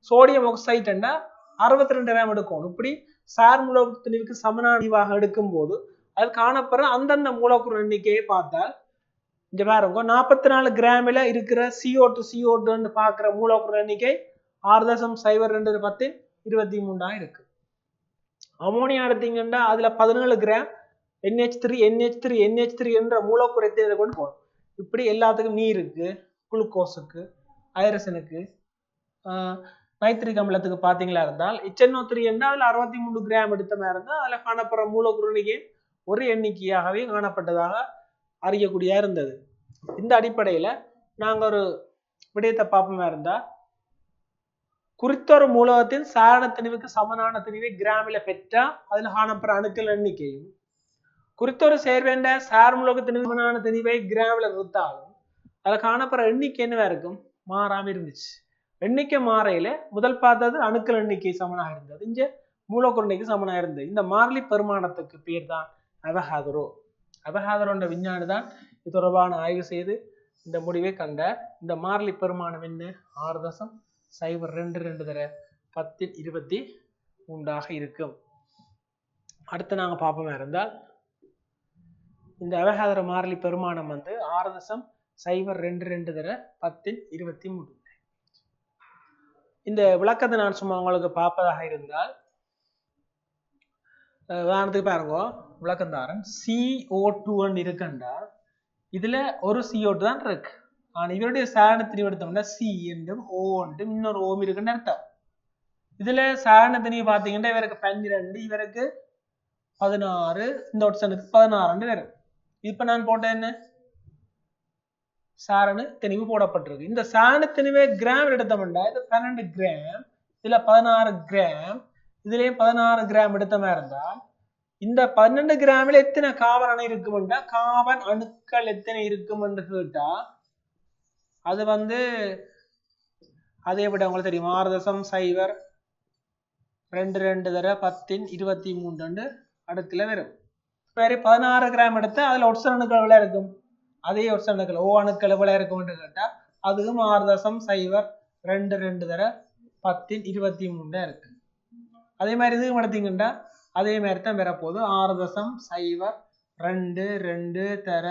சோடியம் ஆக்சைடுன்னா 62 கிராம் எடுக்கணும். இப்படி சார் மூலக்கூறு திணிவுக்கு சமனாக எடுக்கும் போது அது காணப்படுற அந்தந்த மூலக்கூறு எண்ணிக்கையை பார்த்தால் இங்க பாருங்க 44 கிராமில இருக்கிற CO2 பார்க்கிற மூலக்கூறு எண்ணிக்கை 6.02 10 23 இருக்கு. அமோனியா எடுத்தீங்கன்னா அதுல 17 கிராம் NH3 என்ற மூலக்கூறு கொண்டு போகணும். இப்படி எல்லாத்துக்கும் நீருக்கு, குளுக்கோஸுக்கு, ஐரசனுக்கு, நைட்ரிக் அமிலத்துக்கு பார்த்தீங்களா இருந்தால் HNO3 என்றால் அதுல 63 கிராம் எடுத்த மாதிரி இருந்தால் அதுல காணப்படுற மூலக்கூறு எண்ணிக்கை ஒரு எண்ணிக்கையாகவே காணப்பட்டதாக அறியக்கூடிய இருந்தது. இந்த அடிப்படையில நாங்க ஒரு விடயத்தை பார்ப்போமா இருந்தா குறித்தொரு மூலகத்தின் சாரண திணிவுக்கு சமனான திணிவை கிராமில பெற்றா அதுல காணப்படுற அணுக்கள் எண்ணிக்கையும் குறித்தொரு சேர்வேண்ட சார் மூலக திணிவு சமனான திணிவை கிராமில நிறுத்தாலும் அதுல காணப்படுற எண்ணிக்கை என்னவா இருக்கும் மாறாம இருந்துச்சு. எண்ணிக்கை மாறையில முதல் பார்த்தது அணுக்கள் எண்ணிக்கை சமனாக இருந்தது, இங்க மூலக்கூறு எண்ணிக்கை சமனாக இருந்தது. இந்த மாறிலி பெருமானத்துக்கு பேர் தான் அவகாதரோ. அவகாதரோன்ற விஞ்ஞானி தான் இது தொடர்பான ஆய்வு செய்து இந்த முடிவை கண்டார். இந்த மாறிலி பெருமானம் என்ன 6.022 தர 1023 இருக்கும். அடுத்து நாங்க பார்ப்போமா இருந்தால் இந்த அவகாதர மாறிலி பெருமானம் 6.022 தர 1023. இந்த விளக்கத்தை நான் சும்மா உங்களுக்கு பார்ப்பதாக இருந்தால் உதாரணத்துக்கு பாருங்க, விளக்கந்தாரன் CO2 இருக்குண்டா இதுல ஒரு CO2 தான் இருக்கு. ஆனா இவருடைய சாரண திணிவு எடுத்தோம்னா C என்றும் O என்றும் இன்னொரு ஓம் இருக்குன்னு அர்த்தம். இதுல சாரண திணிவு பார்த்தீங்கன்னா இவருக்கு 12 இவருக்கு 16 இந்த ஒட்சனுக்கு 16 வரும். இப்ப நான் போட்ட என்ன சாரண திணிவு போடப்பட்டிருக்கு. இந்த சாரண திணிவை கிராம் எடுத்தோம்னா இது 12 கிராம் இதுல 16 கிராம் இதுலயும் 16 கிராம் எடுத்த மாதிரி இருந்தால் இந்த 12 கிராமில் எத்தனை கார்பன் அணு இருக்கும்டா கார்பன் அணுக்கள் எத்தனை இருக்கும் என்று கேட்டா அது அதே விட உங்களுக்கு தெரியும் 6.022 தர 1023 அடுத்துல வரும். வேற 16 கிராம் எடுத்து அதுல ஒட்சன் அணுக்கள் எவ்வளவு இருக்கும், அதே ஒட்சன் அணுக்கள் ஓ அணுக்கள் எவ்வளவு இருக்கும் என்று கேட்டா அதுவும் 6.022 தர 1023 இருக்கு. அதே மாதிரி இதுவும் எடுத்தீங்கன்னா அதே மாதிரி தான் வரப்போகுது 6.022 தர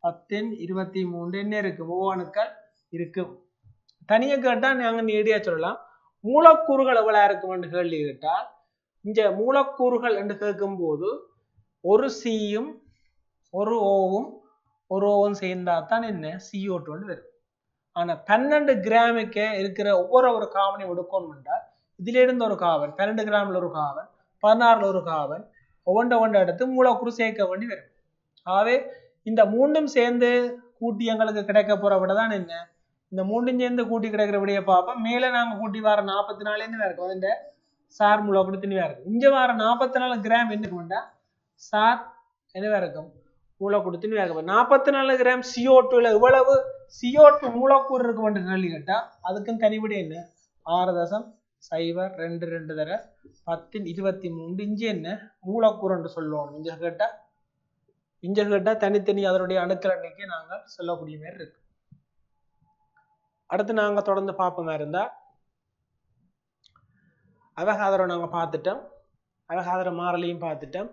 1023 என்ன இருக்கு ஓ அணுக்கள் இருக்கும். தனியா கேட்டா நாங்க நேரடியா சொல்லலாம் மூலக்கூறுகள் எவ்வளவு இருக்கும்னு கேள்வி கேட்டால் இங்க மூலக்கூறுகள் என்று கேட்கும் போது ஒரு சியும் ஒரு ஓவும் சேர்ந்தா தான் என்ன CO2 வரும். ஆனா 12 கிராமுக்கு இருக்கிற ஒவ்வொரு கார்பனையும் எடுக்கணும்னா இதுல இருந்து ஒரு கார்பன் 12 கிராம்ல ஒரு கார்பன் 16ல ஒரு கார்பன் ஒவ்வொன்றை எடுத்து மூலக்கூறு சேர்க்க வேண்டி வரும். ஆகவே இந்த மூன்றும் சேர்ந்து கூட்டி எங்களுக்கு கிடைக்க போற விட தான் என்ன இந்த மூன்றும் சேர்ந்து கூட்டி கிடைக்கிற விடைய பார்ப்போம். மேல நாங்க கூட்டி வர 44 என்ன இருக்கும் இந்த சார் மூலக்கூறு திணிவா இருக்கும். இங்க வர 44 கிராம் என்ன இருக்கும்டா சார் என்னவா இருக்கும் மூலக்கூறு திணிவா இருக்கும். 44 கிராம் CO2ல இவ்வளவு CO2 மூலக்கூறு இருக்கும் என்று கேள்வி கேட்டா அதுக்கும் கனிவிட என்ன 6.022 தர 1023 இஞ்சி என்ன மூலக்கூறு என்று சொல்லுவோம். இங்க கேட்டா தனித்தனி அதனுடைய அணுக்கள் எண்ணிக்கை நாங்கள் சொல்லக்கூடிய மாதிரி இருக்கு. அடுத்து நாங்க தொடர்ந்து பார்ப்போமா இருந்தா அவகாதரம் நாங்க பார்த்துட்டோம், அவகாதர மாறிலியும் பார்த்துட்டோம்.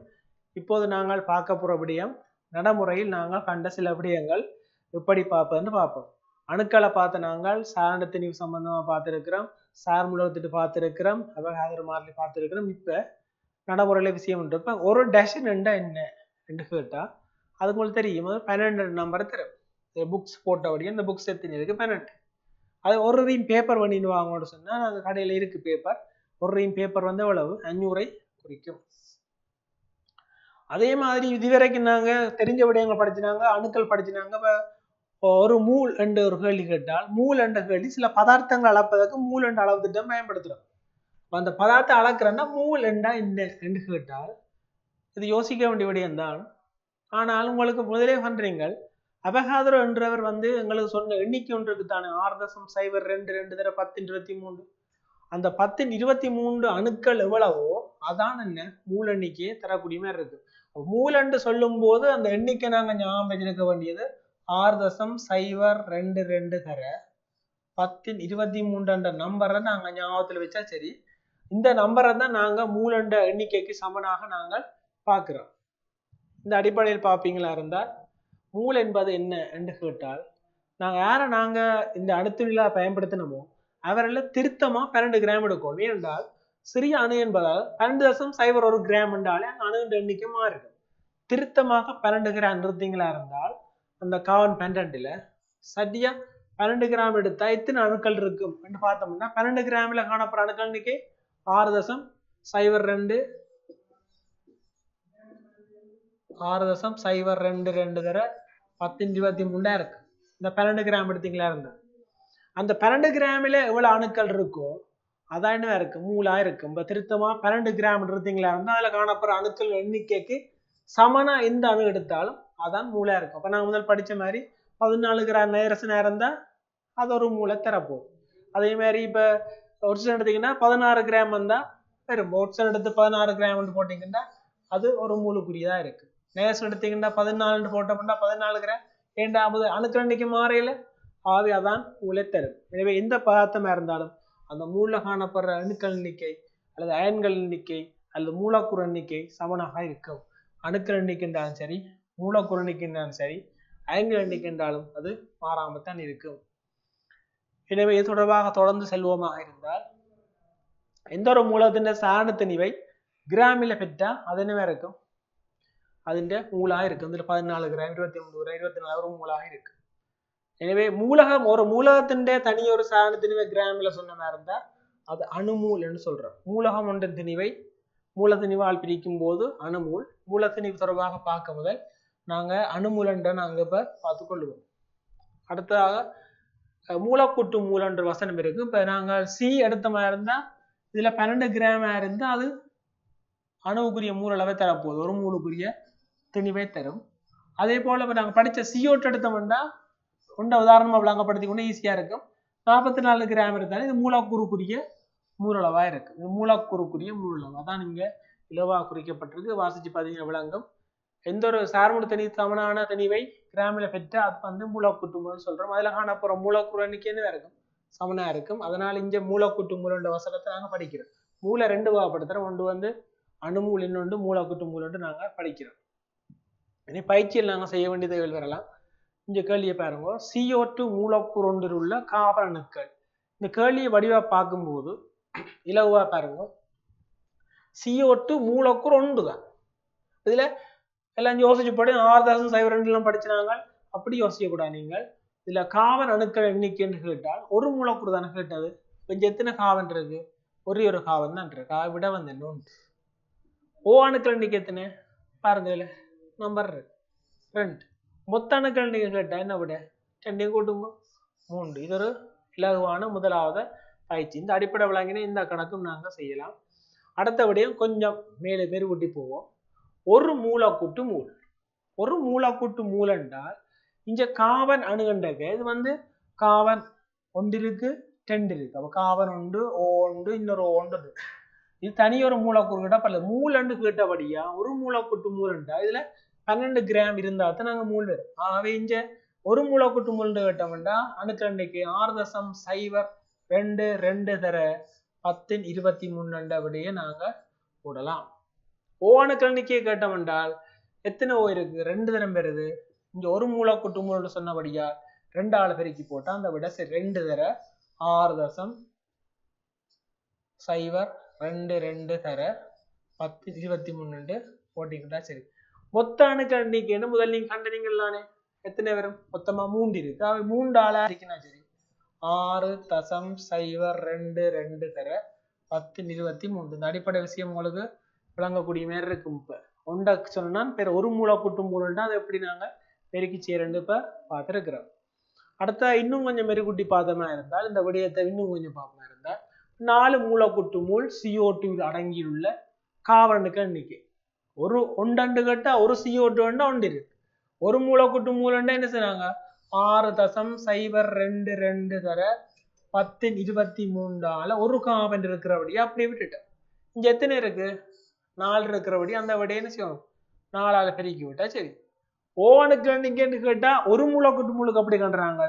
இப்போது நாங்கள் பார்க்க போற விடயம் நடைமுறையில் நாங்கள் கண்ட சில விடயங்கள் எப்படி பார்ப்பதுன்னு பார்ப்போம். அணுக்களை பார்த்து நாங்கள் சாரண திணிவு சம்பந்தமா பார்த்திருக்கிறோம், சார் மூலத்திட்டு பார்த்திருக்கிறோம், அவகாதர மாறிலி பார்த்திருக்கிறோம். இப்ப நடைமுறையில விஷயம் இருப்ப ஒரு டேஷன் என்ன என்று கேட்டா அதுக்கு உங்களுக்கு தெரியும் 12 நம்பரை தரும். புக்ஸ் போட்டபடியே இந்த புக்ஸ் எத்தனை இருக்கு 12. அது ஒரு ரீம் பேப்பர் பண்ணின்னு வாங்கணும்னு சொன்னா நாங்க கடையில இருக்கு பேப்பர், ஒரு ரீம் பேப்பர் எவ்வளவு 500 குறிக்கும். அதே மாதிரி இதுவரைக்கும் நாங்க தெரிஞ்ச விடயங்கள் படிச்சினாங்க, அணுக்கள் படிச்சினாங்க. ஒரு மூல் என்ற ஒரு கேள்வி கேட்டால் மூல் என்ற கேள்வி சில பதார்த்தங்கள் அளப்பதற்கு மூல் என்ற அளவு திட்டம் பயன்படுத்துறோம். அந்த பதார்த்தம் அளக்குறேன்னா மூல் என்றா என்ன என்று கேட்டால் இது யோசிக்க வேண்டிய விடயம் தான். ஆனால் உங்களுக்கு முதலே பண்றீங்கள் அபகாதரோ என்றவர் வந்து எங்களுக்கு சொன்ன எண்ணிக்கை ஒன்றுக்கு தானே 6.02 தர 1023. அந்த 1023 அணுக்கள் எவ்வளவோ அதான் என்ன மூல எண்ணிக்கையை தரக்கூடிய மாதிரி இருக்கு. மூலன்னு சொல்லும் போது அந்த எண்ணிக்கை நாங்க ஞாபகம் வச்சிருக்க வேண்டியது 6.022 தர 1023 நம்பரை நாங்க ஞாபகத்துல வச்சா சரி. இந்த நம்பரை தான் நாங்க மூலண்ட எண்ணிக்கைக்கு சமனாக நாங்கள் பார்க்கிறோம். இந்த அடிப்படையில் பார்ப்பீங்களா இருந்தால் மூல் என்பது என்ன என்று கேட்டால் நாங்க இந்த அடுத்த பயன்படுத்தினமோ அவரெல்லாம் திருத்தமா 12 கிராம் எடுக்கும். ஏனென்றால் சிறிய அணு என்பதால் 12.01 கிராம் என்றாலே அணு எண்ணிக்கை மாறிடும். திருத்தமாக 12 கிராம் நிறுத்தீங்களா இருந்தால் அந்த கார்பன் 12ல சரியா 12 கிராம் எடுத்தா எத்தனை அணுக்கள் இருக்கும் என்று பார்த்தோம்னா 12 கிராம்ல காணப்படுற அணுக்கள் எண்ணிக்கை 6.022 தர 1023 இருக்கு. இந்த 12 கிராம் எடுத்தீங்களா இருந்தா அந்த 12 கிராமில எவ்வளவு அணுக்கள் இருக்கோ அதான் என்ன இருக்கு மூலா இருக்கும். இப்ப திருத்தமா 12 கிராம் எடுத்தீங்களா இருந்தா அதுல காணப்படுற அணுக்கள் எண்ணிக்கைக்கு சமனா எந்த அணு எடுத்தாலும் அதான் மூலா இருக்கும். அப்ப நான் முதல் படிச்ச மாதிரி 14 கிராம் நேரசனா இருந்தா அது ஒரு மூளை தரப்போம். அதே மாதிரி இப்ப ஒரிஜினல் எடுத்தீங்கன்னா 16 கிராம் வந்தா வெறும் ஒரிஜினல் எடுத்து 16 கிராம் போட்டீங்கன்னா அது ஒரு மூலுக்குரியதா இருக்கு. நேரசன் எடுத்தீங்கன்னா 14 போட்டோம்னா 14 கிராம் ஏண்டாவது அணுக்கள் எண்ணிக்கை மாறையில ஆவி அதான் மூளை தரும். எனவே எந்த பதார்த்தமா இருந்தாலும் அந்த மூல காணப்படுற அணுக்கள் எண்ணிக்கை அல்லது அயன்கள் எண்ணிக்கை அல்லது மூலக்கூறு எண்ணிக்கை சமனாக இருக்கும். அணுக்கள் எண்ணிக்கை என்றாலும் சரி மூலக்கூறு எண்ணிக்கை என்றாலும் சரி அயன்கள் எண்ணிக்கை என்றாலும் அது மாறாமத்தான் இருக்கும். எனவே இது தொடர்பாக தொடர்ந்து செல்வோமாக இருந்தால் எந்த ஒரு மூலத்தின் சாரண திணிவை கிராமில பெற்றா அது என்னவா இருக்கும் അതിന്റെ மூலாக இருக்கு. அதில் 14 கிராம் 23 கிராம் 24 மூலாக இருக்கு. எனவே மூலகம் ஒரு மூலகத்தின் தனியொரு சாரண திணிவை கிராமில சொன்ன மாதிரி இருந்தா அது அணுமூல் என்று சொல்றோம். மூலகம் ஒன்றின் திணிவை மூலத்திணிவால் பிரிக்கும் போது அணுமூல். மூலத்திணிவு தொடர்பாக பார்க்க முதல் நாங்க அணுமூலன்ற நாங்க இப்ப பார்த்து கொள்ளுவோம். அடுத்ததாக மூலக்கூட்டு மூலன்ற வசனம் இருக்கு. இப்ப நாங்கள் சி எடுத்த மாதிரி இருந்தா இதுல 12 கிராம் இருந்தா அது அணுவுக்குரிய மூலளவை தரப்போகுது, ஒரு மூலுக்குரிய திணிவை தரும். அதே போல இப்ப நாங்க படிச்ச CO2 எடுத்தோம்னா ஒன்றை உதாரணமா விளங்கப்படுத்தி கொண்டு ஈஸியா இருக்கும். 44 கிராம் இருந்தாலும் இது மூலக்கூறுக்குரிய மூலளவா இருக்கு. இது மூலக்கூறுக்குரிய மூலளவு அதான் இங்க இலவா குறிக்கப்பட்டிருக்கு. வாசிச்சு பார்த்தீங்கன்னா விளங்கும். எந்த ஒரு சார்பு திணி சமனான திணிவை கிராமில பெற்ற அது வந்து மூலக்கூட்டு மூலம் சொல்றோம். அதுல காணப்போற மூலக்கூறு எண்ணிக்கைன்னு இருக்கும் சமனா இருக்கும். அதனால இங்க மூலக்கூட்டு மூலன்ற வசனத்தை நாங்க படிக்கிறோம். மூல 2 வகைப்படுத்துறோம். ஒன்று வந்து அணுமூல், இன்னொன்று மூலக்கூட்டு மூலன்று நாங்க படிக்கிறோம். இனி பயிற்சியில் நாங்க செய்ய வேண்டியதை வரலாம். இந்த கேள்வியை பாருங்க. CO2 மூலக்கூறு ஒன்றில் உள்ள கார்பன் அணுக்கள். இந்த கேள்வியை வடிவா பார்க்கும்போது இலவா பாருங்க. CO2 மூலக்கூறு ஒன்று தான். இதுல எல்லாம் யோசிச்சு படி 6.022 படிச்சினாங்க. அப்படி யோசிக்க கூடாது நீங்கள். இதுல கார்பன் அணுக்கள் எண்ணிக்கைன்னு கேட்டால் ஒரு மூலக்கூறு தானே கேட்டது. கொஞ்சம் எத்தனை கார்பன் இருக்கு? ஒரே ஒரு கார்பன் தான் இருக்கு. விட வந்து என்ன ஓ அணுக்கள் எண்ணிக்கை எத்தனை பாருங்க. இதுல நம்பர் 2. மொத்த அணுக்கள் எண்ணிக்கை கேட்டா என்ன விட 2 கூட்டுங்க 3. இது ஒரு இலகுவான முதலாவது பயிற்சி. இந்த அடிப்படை விளங்கின இந்த கணக்கும் நாங்க செய்யலாம். அடுத்தபடியும் கொஞ்சம் மேலே மெருகூட்டி போவோம். ஒரு மூலக்கூட்டு மூல். ஒரு மூலக்கூட்டு மூல் என்றால் இங்க கார்பன் அணுகண்டக இது வந்து கார்பன் 1 இருக்கு 2 இருக்கு. அப்ப கார்பன் 1 O1 இன்னொரு O1 இருக்கு. இது தனியொரு மூலக்கூறு கேட்டா பல மூலண்டு கேட்டபடியா ஒரு மூலக்கூட்டு மூல் என்றா இதுல 12 கிராம் இருந்தா தான் நாங்க மூல் வரும். ஆகவே இங்க ஒரு மூலக்கூட்டு மூல் கேட்டோம்னா அணுக்கள் எண்ணிக்கை 6.022 தர 1023 அப்படியே நாங்க போடலாம். ஓ அணுக்கள் எண்ணிக்கையை கேட்டோம் என்றால் எத்தனை ஓ இருக்கு? 2 தரம் பெறுது. இங்க ஒரு மூலக்கூட்டு மூல் சொன்னபடியா 2 ஆள் பெருக்கி போட்டா அந்த விட 2 தர 6.022 தர 1023 போட்டிக்கிட்டா சரி. மொத்த அணுக்கள் எண்ணிக்கைன்னு முதல் நீங்க கண்டனீங்களானே எத்தனை வரும்? மொத்தமா 3 இருக்கு. 3 ஆளா இருக்குன்னா சரி 6.022 தர 1023. இந்த அடிப்படை விஷயம் உங்களுக்கு விளங்கக்கூடிய மாதிரி இருக்கும். இப்ப ஒன்றை சொன்னா பேர் ஒரு மூலக்கூட்டு மூலம்னா அதை எப்படி நாங்க பெருக்கி செய்யறேன்னு இப்ப பார்த்துருக்கிறோம். அடுத்த இன்னும் கொஞ்சம் மெருகுட்டி பார்த்தமா இருந்தால் இந்த விடயத்தை இன்னும் கொஞ்சம் பார்த்தமா இருந்தால் 4 மூலக்கூட்டு மூல் CO2 அடங்கியுள்ள கார்பன் அணுக்கள் எண்ணிக்கை. ஒரு ஒன்றண்டு கேட்டா ஒரு CO2 ஒன்று இருக்கு. ஒரு மூளை கூட்டு மூலன்னா என்ன செய்றாங்க 6.02 தர 10/23 ஒரு காபன் இருக்கிறபடி அப்படியே விட்டுட்டேன். இங்க எத்தனை இருக்கு 4 இருக்கிறபடி அந்த விடையை என்ன செய்யணும் 4ஆல பெருக்கி விட்டா சரி. ஓவனுக்கு இங்கன்னு கேட்டா ஒரு மூளை கூட்டு மூலுக்கு அப்படி கண்டுறாங்க.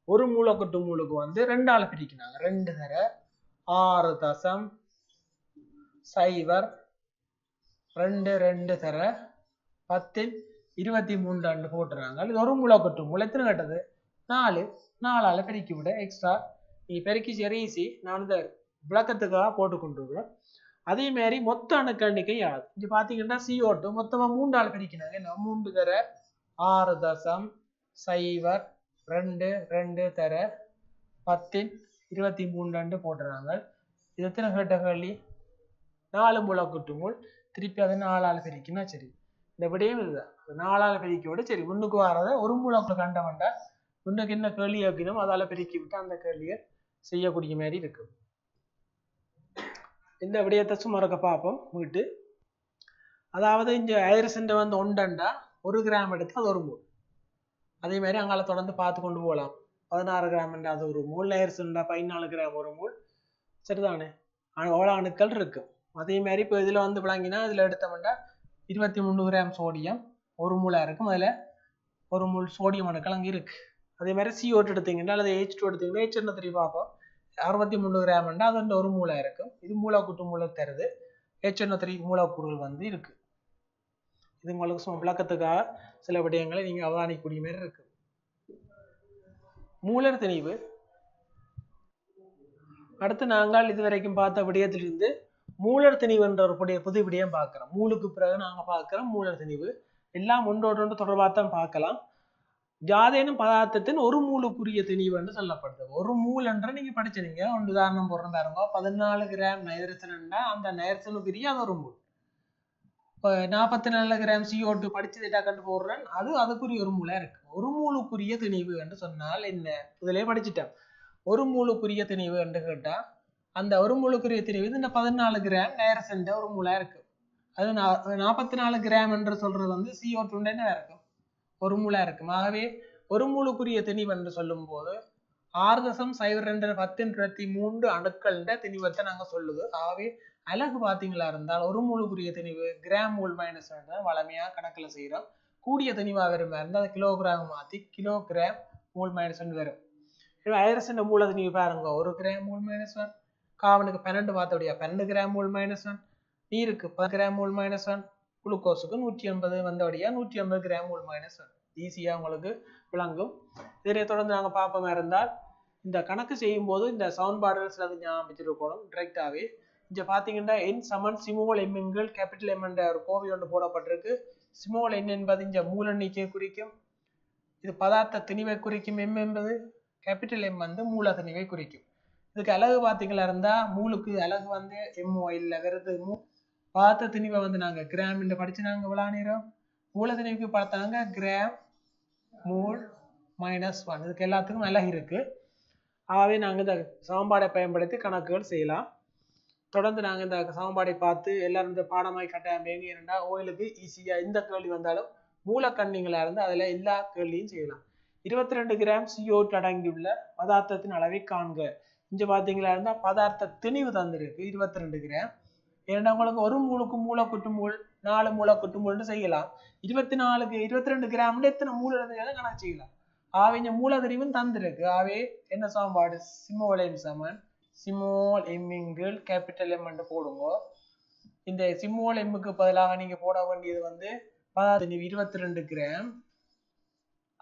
ஒரு மூளை கூட்டு மூலுக்கு வந்து 2ஆல பிரிக்கிறாங்க. 2 தர 6.02 தர 10/23 போட்டுறாங்க. இது ஒரு மூளை கூட்டு மூல் எத்தனை கட்டது 4ஆல பெருக்கி விட எக்ஸ்ட்ரா நீ பெருக்கி சரி ஈஸி. நான் இந்த விளக்கத்துக்காக போட்டு கொண்டிருக்கிறேன். அதே மாதிரி மொத்த அணுக்கள் எண்ணிக்கை யாது இங்க பாத்தீங்கன்னா CO2 மொத்தமா 3ஆல பிரிக்கிறாங்க. 3 தர 6.02 தர 10/23 போட்டுறாங்க. இது எத்தனை கேட்ட கேள்வி 4 மூளை கூட்டு மூல் திருப்பி அதை 4ஆல பிரிக்கணும். சரி இந்த விடையும் இதுதான் 4ஆல பிரிக்க விட சரி முன்னுக்கு வரத ஒரு மூளை கண்ட வேண்டா முன்னுக்கு என்ன கேள்வி வைக்கணும் அதால பெருக்கி விட்டு அந்த கேள்வியை செய்யக்கூடிய மாதிரி இருக்கு. இந்த விடயத்தை சுமரக்க பார்ப்போம் வீட்டு. அதாவது இங்க ஐரசன் வந்து 1 கிராம் எடுத்து அது ஒரு மூல். அதே மாதிரி அங்கால தொடர்ந்து பார்த்து கொண்டு போகலாம். 16 கிராம் அது ஒரு மூல், ஐரசன் 14 கிராம் ஒரு மூல். சரிதானே அவ்வளோ அணுக்கள் இருக்கு. அதே மாதிரி இப்போ இதுல வந்து விளங்கினா இதுல எடுத்தோம்னா 23 கிராம் சோடியம் ஒரு மூலா இருக்கும். அதுல ஒரு மூல் சோடியம் அணுக்கள் அங்கே இருக்கு. அதே மாதிரி CO2 எடுத்தீங்கன்னா அல்லது H2 எடுத்தீங்கன்னா H என்ன தெரியும் பார்ப்போம் 63 கிராம் அது வந்து ஒரு மூலா இருக்கும். இது மூலக்கூட்டு மூல தருது. HNO3 மூலக்கூறுகள் வந்து இருக்கு. இது உங்களுக்கு விளக்கத்துக்காக சில விடயங்களை நீங்க அவதானிக்கக்கூடிய மாதிரி இருக்கு. மூலர் திணிவு அடுத்து நாங்கள் இதுவரைக்கும் பார்த்த விடயத்திலிருந்து மூலர் திணிவு என்ற ஒரு புது விடயம் பார்க்கிறோம். மூலுக்கு பிறகு நாங்க பார்க்கிறோம் மூலர் திணிவு. எல்லாம் ஒன்றோடு தொடர்பாக தான் பார்க்கலாம். யாதேனும் பதார்த்தத்தின் ஒரு மூலுக்குரிய திணிவு என்று சொல்லப்படுது. ஒரு மூல் என்ற நீங்க படிச்சிருங்க. ஒன்று உதாரணம் போடுறோம் பாருங்க 14 கிராம் நைட்ரஜன் அந்த நைட்ரஜனுக்குரிய அது ஒரு மூல். 44 கிராம் CO2 படிச்சதா கண்டு போடுறேன் அது அதுக்குரிய ஒரு மூலா இருக்கு. ஒரு மூலுக்குரிய திணிவு என்று சொன்னால் என்ன இதுலயே படிச்சுட்டேன். ஒரு மூலுக்குரிய திணிவு என்று கேட்டா அந்த ஒரு மூலுக்குரிய திணிவு இந்த 14 கிராம் நைட்ரஜன் ஒரு மூலா இருக்கு. அது 44 கிராம் என்று சொல்றது வந்து CO2 என்ன இருக்கும் ஒரு மூலா இருக்கும். ஆகவே ஒரு மூலுக்குரிய திணிவு என்று சொல்லும் போது 6.02 அணுக்கள் திணிவத்தை நாங்க சொல்லுது. ஆகவே அலகு பாத்தீங்களா இருந்தால் ஒரு மூலுக்குரிய திணிவு கிராம் மூல் மைனஸ் வளமையா கணக்குல செய்யறோம். கூடிய திணிவா வரும் இருந்தால் கிலோகிராம் மாத்தி கிலோகிராம் மூல் மைனஸ் வரும். ஐரசன் மூல திணிவு பாருங்க 1 கிராம் மூல் மைனஸ் 1 காவனுக்கு 12 பார்த்தபடியா 12 கிராம் மூல் மைனஸ் 1 நீருக்கு 10 கிராம் மூல் மைனஸ் 1 குளுக்கோஸுக்கு 180 வந்தபடியா 180 கிராம் மூல் மைனஸ் 1 ஈஸியா உங்களுக்கு விளங்கும். இதனை தொடர்ந்து நாங்க பார்ப்போமா இருந்தால் இந்த கணக்கு செய்யும் போது இந்த சமன்பாடுகள் சிலது ஞாபகம் இருக்கணும். டிரெக்டாவே இங்க பாத்தீங்கன்னா என் சமன் ஸ்மால் m என்கள் கேபிட்டல் M என்ற ஒரு கோவை ஒன்று போடப்பட்டிருக்கு. ஸ்மால் n என்பது இங்க மூல எண்ணிக்கையை குறிக்கும். இது பதார்த்த திணிவை குறிக்கும். M என்பது கேபிட்டல் M வந்து மூல திணிவை குறிக்கும். இதுக்கு அலகு பாத்தீங்களா இருந்தா மூலுக்கு அலகு வந்து MO இல்ல வருது. பதார்த்த திணிவை வந்து நாங்க கிராம் என்று படிச்சு நாங்க விளாணிரோம். மூல திணிவுக்கு பார்த்தாங்க கிராம் மூல் மைனஸ் 1 இதுக்கு எல்லாத்துக்கும் அலகு இருக்கு. ஆகவே நாங்கள் இந்த சமன்பாடை பயன்படுத்தி கணக்குகள் செய்யலாம். தொடர்ந்து நாங்கள் இந்த சமன்பாடை பார்த்து எல்லாரும் இந்த பாடமாய் கட்டாயம் ஏன்னா ஓயிலுக்கு ஈஸியா எந்த கேள்வி வந்தாலும் மூலக்கண்ணிங்களா இருந்து அதுல எல்லா கேள்வியும் செய்யலாம். 22 கிராம் CO2 அடங்கியுள்ள பதார்த்தத்தின் அளவை காண்க. இங்க பாத்தீங்களா இருந்தா பதார்த்த திணிவு தந்திருக்கு 22 கிராம். ஏன்னா உங்களுக்கு ஒரு மூலுக்கு மூலக்கூட்டு மூல் 4 மூலக்கூட்டு மூல்னு செய்யலாம். 22 கிராம் எத்தனை மூல் இருந்தது கணக்கு செய்யலாம். ஆகவே இங்க மூல திணிவும் தந்திருக்கு. ஆகவே என்ன சமன்பாடு ஸ்மால் m சமன் ஸ்மால் m என்கள் கேபிட்டல் M என்று போடுங்க. இந்த ஸ்மால் m க்கு பதிலாக நீங்க போட வேண்டியது வந்து பதார்த்த திணிவு 22 கிராம்.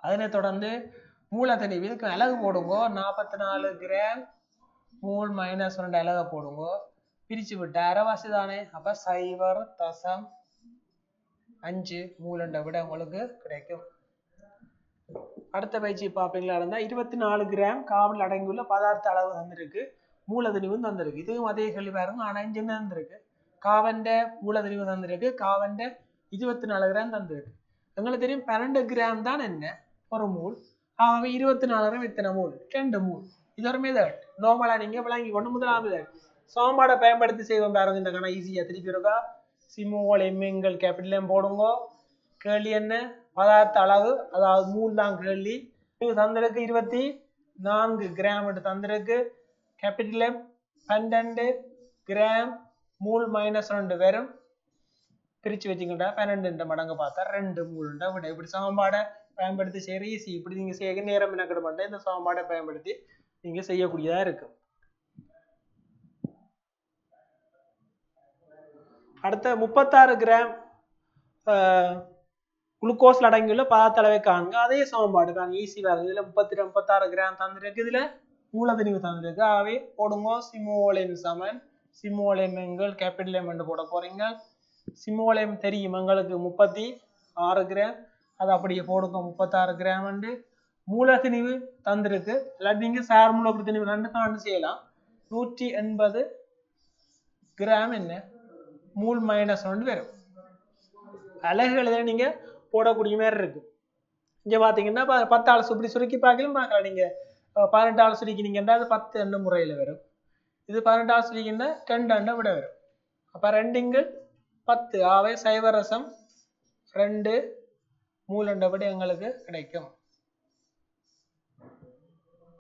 அதனை தொடர்ந்து மூல திணிவு இதுக்கு அலகு போடுங்க 44 கிராம் மூல் மைனஸ் 2 அலகை போடுங்க. பிரிச்சு விட்டு அரைவாசி தானே அப்ப 0.5 மூலண்ட விட உங்களுக்கு கிடைக்கும். அடுத்த பயிற்சி பார்ப்பீங்களா இருந்தா 24 கிராம் காவல் அடங்கியுள்ள பதார்த்த அளவு தந்திருக்கு. மூலதிணிவு தந்திருக்கு. இதுவும் அதே கேள்வி பாருங்க. ஆனா இங்க என்ன தந்திருக்கு காவண்ட மூலதிணிவு தந்திருக்கு. காவண்ட 24 கிராம் தந்திருக்கு. எங்களுக்கு தெரியும் 12 கிராம் தான் என்ன ஒரு மூல். ஆகவே 24 கிராம் எத்தனை மூல் 2 மூல். இது ஒரு மெத்தட். நார்மலா நீங்க விளங்கி கொண்டு முதலாம் மெத்தட் சமன்பாடை பயன்படுத்தி செய்வோம் பாருங்க. இந்த கணக்கு ஈஸியா திருப்பி இருக்கா ஸ்மால் m என்கள் கேபிட்டல் M போடுங்க. கேள்வி என்ன? பதார்த்த அளவு, அதாவது மூல் தான் கேள்வி. தந்திருக்கு 24 கிராம் என்று தந்திருக்கு. கேபிட்டல் M 12 கிராம் மூல் -2 வரும். பிரிச்சு வச்சுக்கிட்டா 12 மடங்கு பார்த்தா 2 மூல்ண்டா விட. இப்படி சமன்பாடை பயன்படுத்தி சரி ஈஸி. இப்படி நீங்க செய்ய நேரம் என்ன மாட்டேன், இந்த சமன்பாடை பயன்படுத்தி நீங்க செய்யக்கூடியதா இருக்கு. அடுத்த 36 கிராம் குளுக்கோஸ்ல அடங்கியுள்ள பதார்த்த அளவை காண்க. அதே சமன்பாடு தான் ஈஸி வருது. இதுல 36 கிராம் தந்திருக்கு. இதுல மூலதனிவு தந்திருக்கு. ஆகவே போடுங்க சிமோல் சமன் சிமோல் எங்கள் கேபிட்டல் M என்று போட போறீங்க. சிமோல் M தெரியும் எங்களுக்கு 36 கிராம். அது அப்படியே போடுங்க 36 கிராம் என்று. மூலதனிவு தந்திருக்கு. இல்லாட்டி நீங்க சார் மூலதனிவு 2 காண்டு செய்யலாம். 180 கிராம் என்ன மூல் -1 வரும். அலகுகளை நீங்க போடக்கூடிய மாதிரி இருக்கு. இங்க பாத்தீங்கன்னா 10 இப்படி சுருக்கி பார்க்கலாம். பார்க்கலாம் நீங்க 18 சுருக்கினீங்கன்னா அது 10 முறையில வரும். இது 18 சுருக்கினா 2 விட வரும். அப்ப 2 10 ஆவே 0.2 மூல் விட எங்களுக்கு கிடைக்கும்.